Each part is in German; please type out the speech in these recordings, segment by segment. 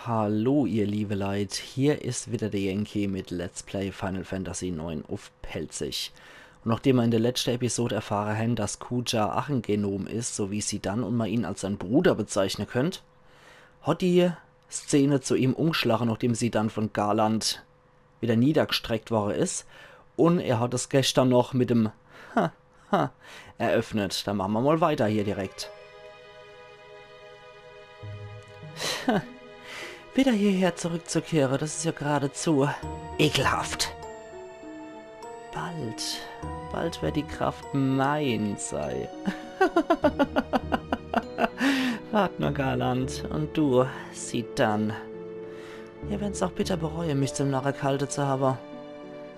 Hallo ihr liebe Leid, hier ist wieder der Yankee mit Let's Play Final Fantasy IX auf Pelzig. Und nachdem wir in der letzten Episode erfahren haben, dass Kuja Achengenom ist, so wie sie dann und man ihn als seinen Bruder bezeichnen könnt, hat die Szene zu ihm umgeschlagen, nachdem sie dann von Garland wieder niedergestreckt worden ist. Und er hat es gestern noch mit dem eröffnet. Dann machen wir mal weiter hier direkt. Wieder hierher zurückzukehren, das ist ja geradezu ekelhaft. Bald wird die Kraft mein sei. Wart nur, Garland, und du, sieh dann. Ihr werden's auch bitter bereuen, mich zum Narren gehalten zu haben.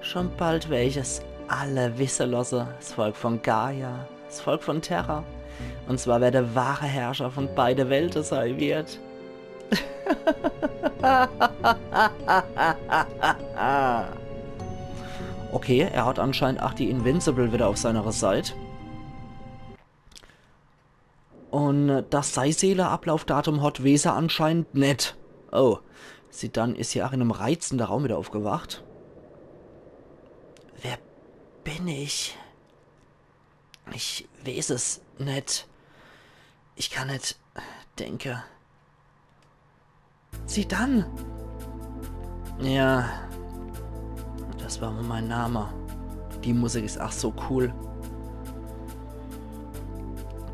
Schon bald werde ich es alle wissen lassen, das Volk von Gaia, das Volk von Terra. Und zwar wer der wahre Herrscher von beide Welten sein wird. Okay, er hat anscheinend auch die Invincible wieder auf seiner Seite. Und das Seiseele-Ablaufdatum hat Weser anscheinend nicht. Oh, sie dann ist hier auch in einem reizenden Raum wieder aufgewacht. Wer bin ich? Ich weiß es nicht. Ich kann nicht denken. Sieh dann! Ja, das war mein Name. Die Musik ist ach so cool.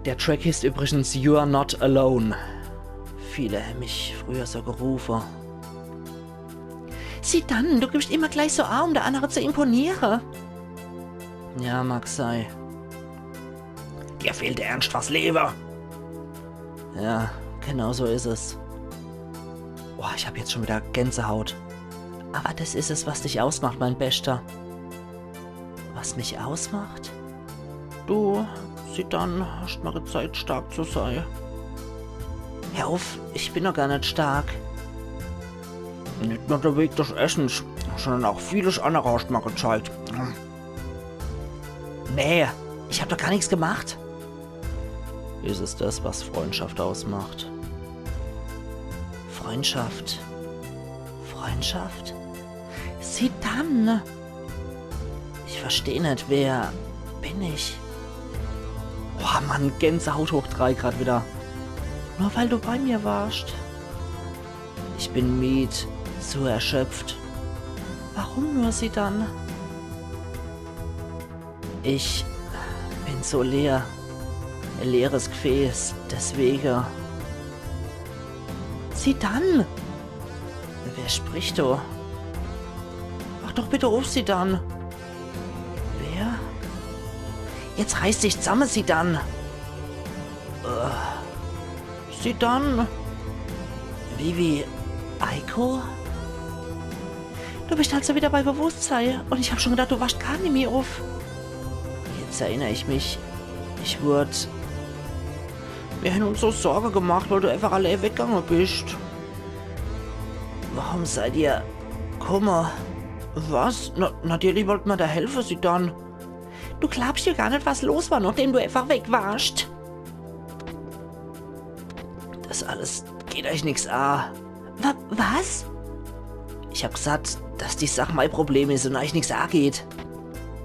Der Track ist übrigens You Are Not Alone. Viele haben mich früher so gerufen. Sieh dann, du gibst immer gleich so an, um der andere zu imponieren. Ja, mag sei. Dir fehlt ernst was Leben. Ja, genau so ist es. Boah, ich habe jetzt schon wieder Gänsehaut. Aber das ist es, was dich ausmacht, mein Bester. Was mich ausmacht? Du, sieh dann, hast mal gezeigt, stark zu sein. Hör auf, ich bin noch gar nicht stark. Nicht nur der Weg des Essens, sondern auch vieles andere hast mal gezeigt. Nee, ich habe doch gar nichts gemacht. Ist es das, was Freundschaft ausmacht? Freundschaft. Freundschaft? Sieh dann! Ich verstehe nicht, wer bin ich? Boah, Mann, Gänsehaut hoch 3 gerade wieder. Nur weil du bei mir warst. Ich bin müde, so erschöpft. Warum nur sie dann? Ich bin so leer. Ein leeres Gefäß, deswegen. Sieh dann! Wer spricht da? Mach doch bitte auf, sie dann! Wer? Jetzt reiß dich zusammen, sie dann! Sie dann! Vivi Eiko? Du bist also wieder bei Bewusstsein und ich hab schon gedacht, du wachst gar nicht mehr auf. Jetzt erinnere ich mich. Ich wurde... Wir haben uns so Sorge gemacht, weil du einfach alle weggegangen bist. Warum seid ihr... Kummer? Was? Natürlich wollten wir da helfen, sie dann. Du glaubst dir gar nicht, was los war, nachdem du einfach weg warst. Das alles geht euch nichts an. Was? Ich hab gesagt, dass die Sache mein Problem ist und euch nichts angeht.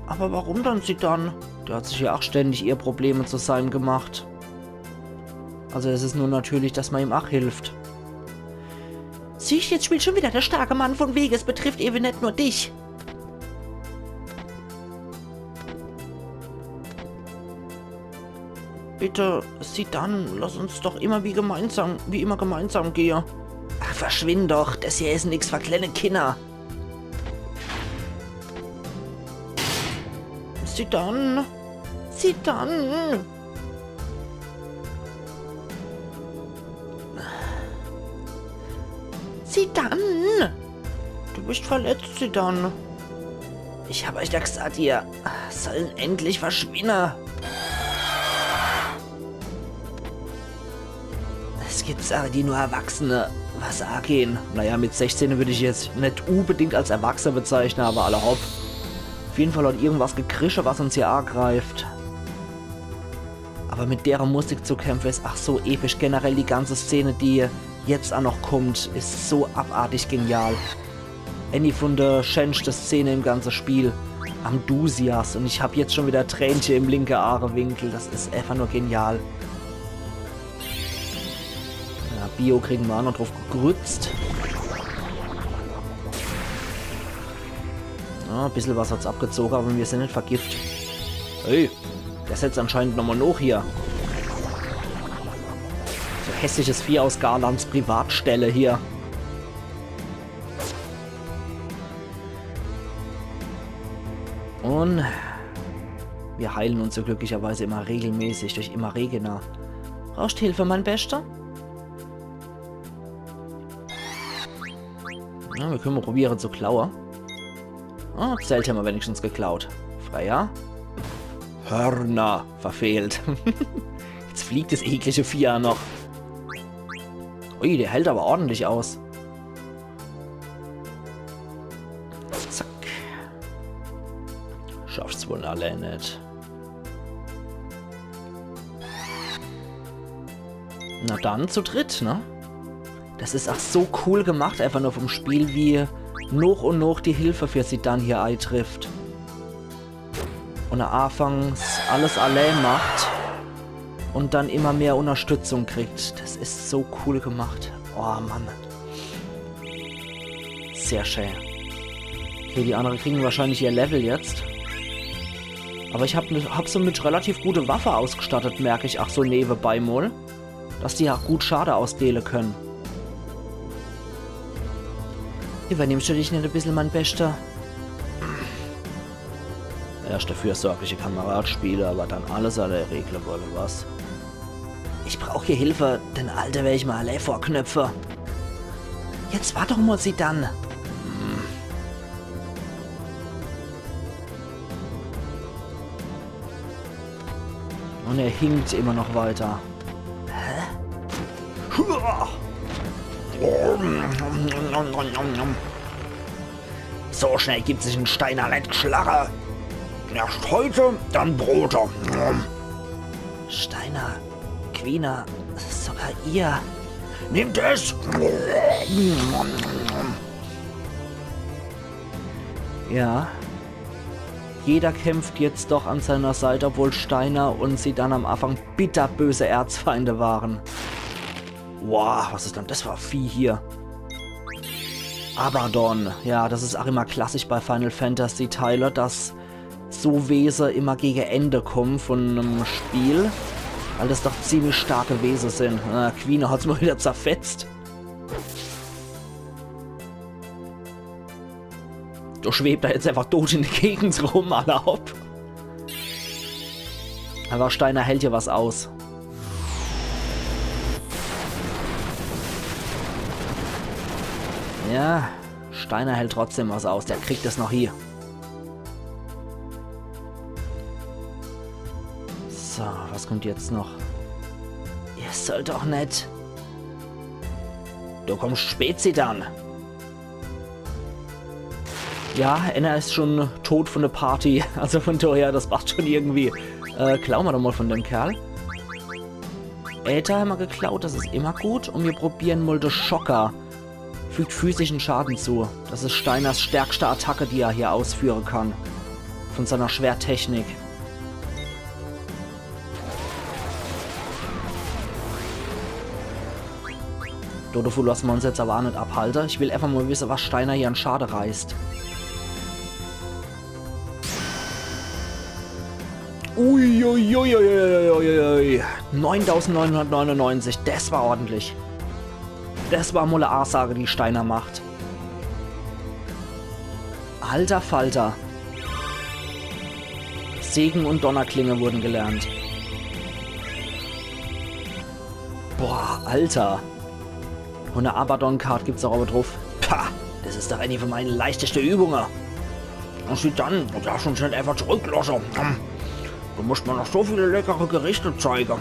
Aber warum dann, sie dann? Der hat sich ja auch ständig ihr Probleme zu seinem gemacht. Also es ist nur natürlich, dass man ihm auch hilft. Siehst, jetzt spielt schon wieder der starke Mann von Wege. Es betrifft eben nicht nur dich. Bitte, sieh dann, lass uns doch immer wie immer gemeinsam gehen. Ach, verschwind doch, das hier ist nichts für kleine Kinder. Sieh dann. Sieh dann. Sieh dann! Du bist verletzt, sie dann. Ich hab euch da gesagt, ihr sollen endlich verschwinden. Es gibt Sachen, die nur Erwachsene was angehen. Naja, mit 16 würde ich jetzt nicht unbedingt als Erwachsener bezeichnen, aber alle hopp. Auf jeden Fall hat irgendwas gekrische, was uns hier angreift. Aber mit deren Musik zu kämpfen ist ach so episch. Generell die ganze Szene, die jetzt auch noch kommt, ist so abartig genial. Eine von der schönsten Szene im ganzen Spiel. Amdusias. Und ich habe jetzt schon wieder Tränchen im linken Ahrewinkel. Das ist einfach nur genial. Ja, Bio kriegen wir auch noch drauf gegrützt. Ja, ein bisschen was hat's abgezogen, aber wir sind nicht vergiftet. Hey, der setzt anscheinend nochmal noch hier. So hässliches Vieh aus Garlands Privatstelle hier. Und wir heilen uns so glücklicherweise immer regelmäßig durch Immerregena. Brauchst Hilfe, mein Bester? Ja, wir können mal probieren zu klauen. Oh, Zelt haben wir wenigstens geklaut. Freier. Hörner. Verfehlt. Jetzt fliegt das eklige Vieh noch. Ui, der hält aber ordentlich aus. Zack. Schaff's wohl alle nicht. Na dann, zu dritt, ne? Das ist auch so cool gemacht, einfach nur vom Spiel, wie noch und noch die Hilfe für sie dann hier eintrifft. Und er anfangs alles allein macht und dann immer mehr Unterstützung kriegt. Das ist so cool gemacht. Oh Mann. Sehr schön. Okay, die anderen kriegen wahrscheinlich ihr Level jetzt. Aber ich hab so mit relativ gute Waffe ausgestattet, merke ich. Ach so, nebenbei mal. Dass die auch gut Schade ausdehnen können. Übernimmst du dich nicht ein bisschen, mein Bester? Erst der fürsorgliche Kameradspieler, aber dann alles alle regeln wolle, was? Ich brauche hier Hilfe, denn Alter werde ich mal alle vorknöpfe. Jetzt warte doch mal sie dann. Und er hinkt immer noch weiter. Hä? So schnell gibt sich ein Steiner nicht geschlagen. Erst heute, dann Brote. Steiner, Quina, sogar ihr. Nehmt es! Ja. Jeder kämpft jetzt doch an seiner Seite, obwohl Steiner und sie dann am Anfang bitterböse Erzfeinde waren. Wow, was ist denn das für ein Vieh hier? Abaddon. Ja, das ist auch immer klassisch bei Final Fantasy Teile, dass so Wesen immer gegen Ende kommen von einem Spiel. Weil das doch ziemlich starke Wesen sind. Queen hat's mal wieder zerfetzt. Du schwebt da jetzt einfach tot in die Gegend rum, erlaubt. Aber Steiner hält hier was aus. Ja, Steiner hält trotzdem was aus. Der kriegt es noch hier. So, was kommt jetzt noch? Ihr sollt doch nicht. Du kommst spät dann. Ja, Enna ist schon tot von der Party. Also von daher, das macht schon irgendwie. Klauen wir doch mal von dem Kerl. Äther haben wir geklaut, das ist immer gut. Und wir probieren mal den Schocker. Fügt physischen Schaden zu. Das ist Steiners stärkste Attacke, die er hier ausführen kann. Von seiner Schwerttechnik. Dodofu lassen wir uns jetzt aber auch nicht abhalten. Ich will einfach mal wissen, was Steiner hier an Schade reißt. Uiuiuiuiuiui. 9.999, das war ordentlich. Das war mal eine Aussage, die Steiner macht. Alter Falter. Segen und Donnerklinge wurden gelernt. Boah, Alter. Und eine Abaddon-Card gibt's auch aber drauf. Pah, das ist doch eine von meinen leichtesten Übungen. Und sie dann, du darfst uns nicht einfach zurücklassen. Du musst mir noch so viele leckere Gerichte zeigen.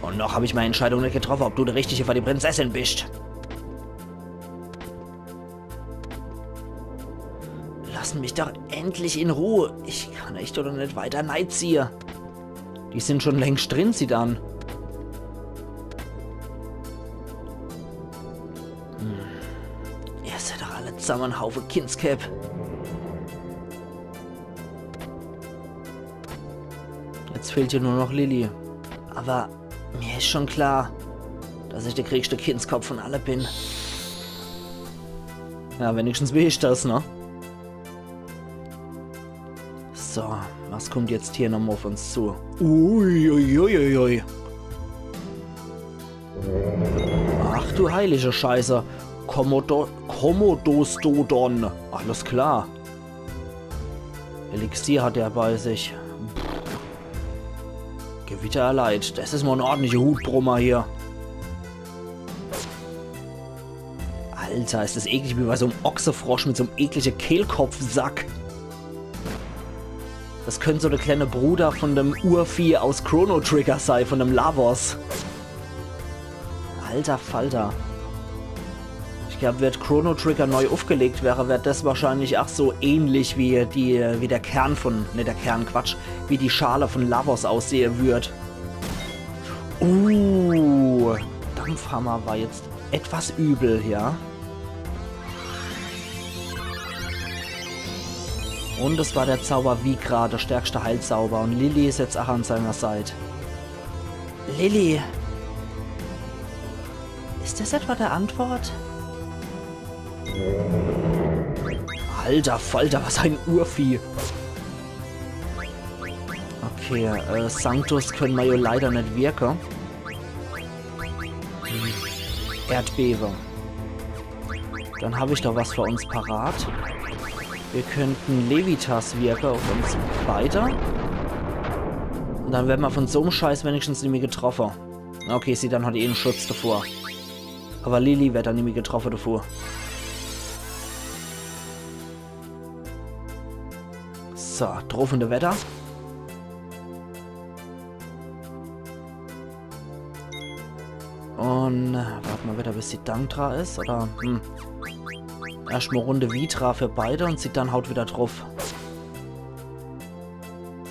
Und noch habe ich meine Entscheidung nicht getroffen, ob du der Richtige für die Prinzessin bist. Lass mich doch endlich in Ruhe. Ich kann echt oder nicht weiter Neid ziehen. Die sind schon längst drin, sie dann. seid doch alle zusammen ein Haufen Kindscap. Jetzt fehlt hier nur noch Lilly. Aber mir ist schon klar, dass ich der kriegste Kindskopf von alle bin. Ja, wenigstens will ich das, ne? So, was kommt jetzt hier nochmal auf uns zu? Uiuiuiui. Ach du heilige Scheiße. Kommodostodon. Alles klar. Elixier hat er bei sich. Gewitter erleid. Das ist mal ein ordentlicher Hutbrummer hier. Alter, ist das eklig wie bei so einem Ochsefrosch mit so einem ekligen Kehlkopfsack. Das könnte so der kleine Bruder von dem Urvieh aus Chrono Trigger sein, von dem Lavos. Alter Falter. Ich glaube, wird Chrono Trigger neu aufgelegt wäre, wäre das wahrscheinlich auch so ähnlich wie der Kern von, ne, der Kern, Quatsch, wie die Schale von Lavos aussehen würde. Dampfhammer war jetzt etwas übel, ja. Und es war der Zauber Vigra, der stärkste Heilzauber. Und Lilly ist jetzt auch an seiner Seite. Lilly! Ist das etwa der Antwort? Alter Falter, was ein Urvieh! Okay, Sanctus können wir ja leider nicht wirken. Erdbeben. Dann habe ich da was für uns parat. Wir könnten Levitas wirken auf uns beide. Und dann werden wir von so einem Scheiß wenigstens nicht mehr getroffen. Okay, sie dann hat eh einen Schutz davor. Aber Lilly wird dann nicht mehr getroffen davor. So, draufende Wetter. Und warten wir wieder, bis die Danktra ist, oder? Erstmal Runde Vitra für beide und sie dann haut wieder drauf.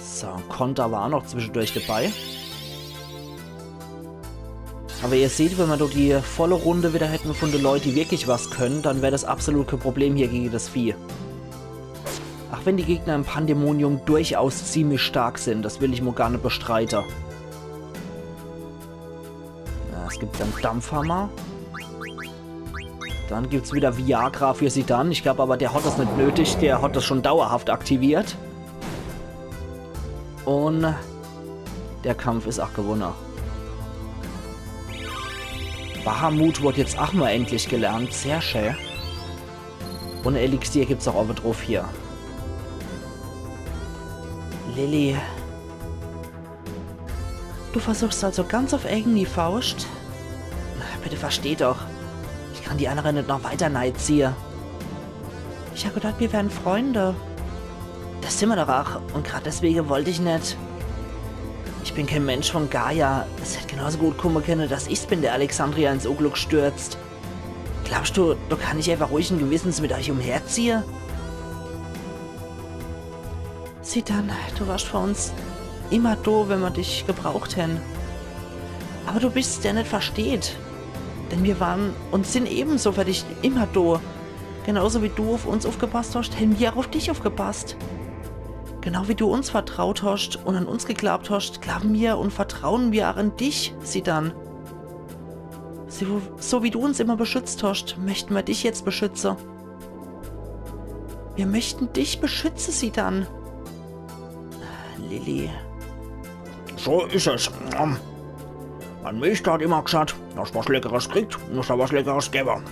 So, Konter war auch noch zwischendurch dabei. Aber ihr seht, wenn wir doch die volle Runde wieder hätten von den Leuten, die wirklich was können, dann wäre das absolut kein Problem hier gegen das Vieh. Ach, wenn die Gegner im Pandemonium durchaus ziemlich stark sind, das will ich mir gar nicht bestreiten. Ja, es gibt dann Dampfhammer. Dann gibt es wieder Viagra für sie dann. Ich glaube aber, der hat das nicht nötig. Der hat das schon dauerhaft aktiviert. Und der Kampf ist auch gewonnen. Bahamut wurde jetzt auch mal endlich gelernt. Sehr schön. Und Elixier gibt es auch oben drauf hier. Lilly. Du versuchst also ganz auf eigene Faust? Bitte versteh doch. Ich kann die anderen nicht noch weiter neid ziehen. Ich habe gedacht, wir wären Freunde. Das sind wir doch auch. Und gerade deswegen wollte ich nicht. Ich bin kein Mensch von Gaia. Es hätte genauso gut kommen können, dass ich bin, der Alexandria ins Unglück stürzt. Glaubst du, du kann ich einfach ruhigen Gewissens mit euch umherziehen? Sieh dann, du warst für uns immer da, wenn wir dich gebraucht hätten. Aber du bist, der nicht versteht. Denn wir waren und sind ebenso für dich immer da. Genauso wie du auf uns aufgepasst hast, hätten wir auch auf dich aufgepasst. Genau wie du uns vertraut hast und an uns geglaubt hast, glauben wir und vertrauen wir auch an dich, sie dann. So wie du uns immer beschützt hast, möchten wir dich jetzt beschützen. Wir möchten dich beschützen, sie dann. Lilly. So ist es. Mein Meister hat immer gesagt, dass was Leckeres kriegt, muss er was Leckeres geben.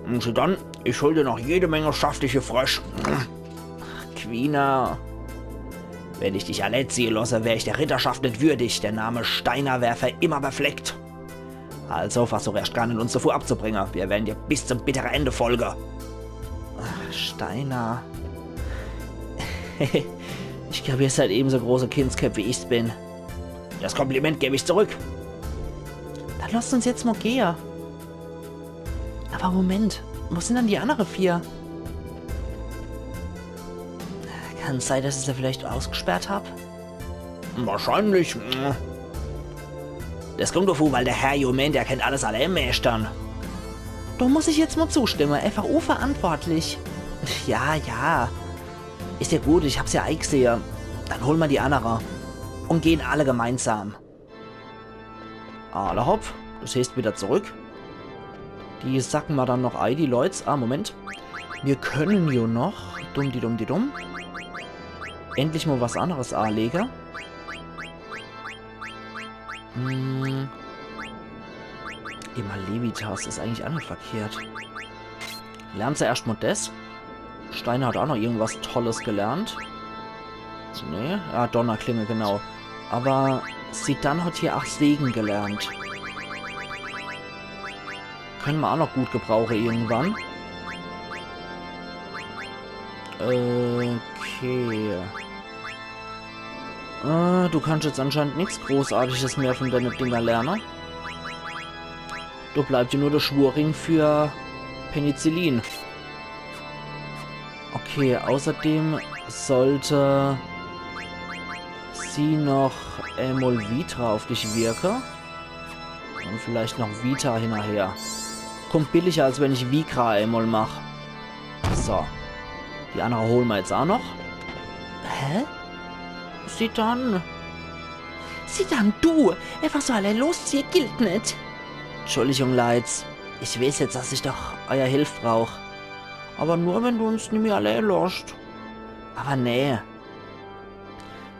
Und sie dann, ich hol dir noch jede Menge saftige Frisch. Quina. Wenn ich dich alle ziehen lasse, wäre ich der Ritterschaft nicht würdig. Der Name Steiner wäre für immer befleckt. Also versuch erst gar nicht, uns davor abzubringen. Wir werden dir bis zum bitteren Ende folgen. Ach, Steiner. Ich glaube, ihr seid ebenso große Kindsköpfe, wie ich bin. Das Kompliment gebe ich zurück. Dann lasst uns jetzt mal gehen. Aber Moment, wo sind dann die anderen 4? Kann es sein, dass ich sie vielleicht ausgesperrt habe? Wahrscheinlich. Das kommt davon, weil der Herr Jument, der kennt alles alle Meistern. Da muss ich jetzt mal zustimmen. FAU verantwortlich. Ja, ja. Ist ja gut, ich hab's ja eingesehen. Dann holen wir die andere. Und gehen alle gemeinsam. Alle hopp. Das heißt wieder zurück. Die sacken wir dann noch ein, die Leute. Ah, Moment. Wir können ja noch. Dumm. Endlich mal was anderes anlegen. Immer Levitas ist eigentlich auch nicht verkehrt. Lernt sie erstmal das. Steiner hat auch noch irgendwas Tolles gelernt. Nee, ja, Donnerklinge, genau. Aber sie dann hat hier auch Segen gelernt. Können wir auch noch gut gebrauchen irgendwann. Okay. Du kannst jetzt anscheinend nichts Großartiges mehr von deinen Dinger lernen. Du bleibt dir nur der Schwurring für Penicillin. Okay, außerdem sollte sie noch Emolvitra auf dich wirken. Und vielleicht noch Vita hinterher. Kommt billiger, als wenn ich Vigra Emol mache. So. Die andere holen wir jetzt auch noch. Hä? Sieh dann, du! Einfach so allein losziehen gilt nicht. Entschuldigung, Leids. Ich weiß jetzt, dass ich doch euer Hilfe brauche. Aber nur, wenn du uns nicht mehr allein lässt. Aber nee.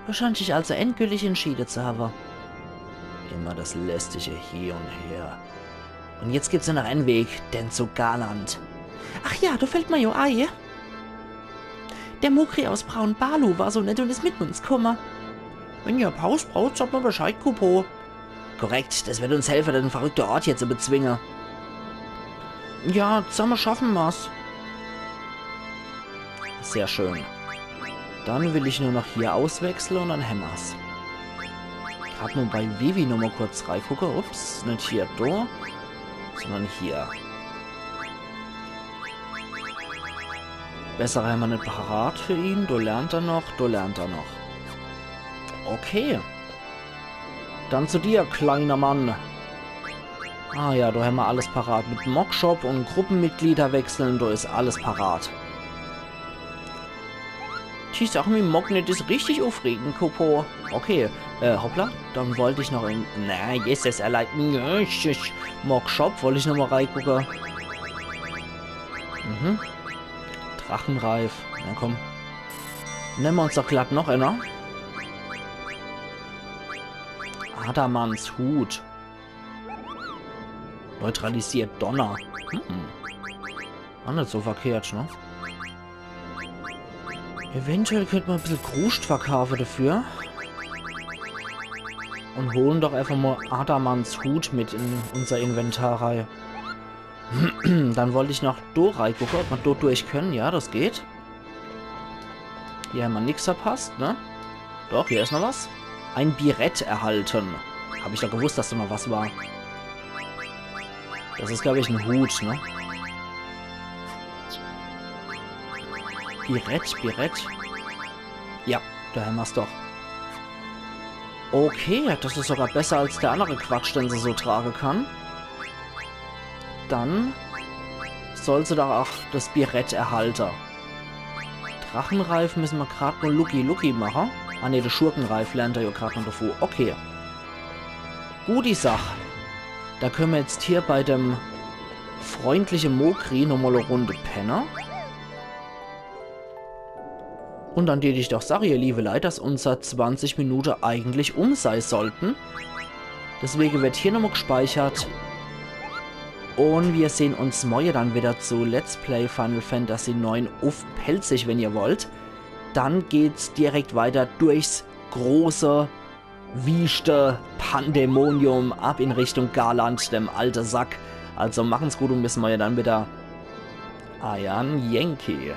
Du scheinst dich also endgültig entschieden zu haben. Immer das lästige hier und her. Und jetzt gibt's nur noch einen Weg, denn zu Garland. Ach ja, du fällt mir ja ein. Der Mokri aus Braun Balu war so nett und ist mit uns gekommen. Wenn ihr Pause braucht, sagt mal Bescheid, Kupo. Korrekt, das wird uns helfen, den verrückten Ort hier zu bezwingen. Ja, zusammen schaffen wir's. Sehr schön. Dann will ich nur noch hier auswechseln und dann hämmer's. Gerade nur bei Vivi noch mal kurz reingucken. Ups, nicht hier da, sondern hier. Bessere Hämmer nicht parat für ihn. Du lernt er noch, Okay. Dann zu dir, kleiner Mann. Ah ja, da haben wir alles parat. Mit Mockshop und Gruppenmitglieder wechseln, da ist alles parat. Die Sache mit Mocknet ist richtig aufregend, Kopo. Okay, hoppla. Dann wollte ich noch in... Na, yes, es erleidet mir. Mockshop, wollte ich noch mal reingucken. Drachenreif. Na komm. Nehmen wir uns doch glatt noch einer. Adamans Hut. Neutralisiert Donner. War nicht so verkehrt, ne? Eventuell könnte man ein bisschen Kruscht verkaufen dafür. Und holen doch einfach mal Adamans Hut mit in unser Inventar rein. Dann wollte ich noch Dorei gucken, ob wir dort durch können. Ja, das geht. Hier haben wir nichts verpasst, ne? Doch, hier ist noch was. Ein Birett erhalten. Habe ich doch gewusst, dass da noch was war. Das ist, glaube ich, ein Hut, ne? Birett. Ja, da haben wir es doch. Okay, das ist sogar besser als der andere Quatsch, den sie so tragen kann. Dann soll sie doch auch das Birett erhalten. Drachenreif müssen wir gerade nur Lucky machen. Ah ne, der Schurkenreif lernt er ja gerade noch davor. Okay. Gute Sache. Da können wir jetzt hier bei dem freundlichen Mokri nochmal eine Runde pennen. Und dann die ich doch sage, ihr liebe Leute, dass unser 20 Minuten eigentlich sein sollten. Deswegen wird hier nochmal gespeichert. Und wir sehen uns morgen dann wieder zu Let's Play Final Fantasy 9 auf Pelzig, wenn ihr wollt. Dann geht's direkt weiter durchs große, wüste Pandemonium ab in Richtung Garland, dem alten Sack. Also machen's gut und bis morgen dann wieder. Ayan Yankee.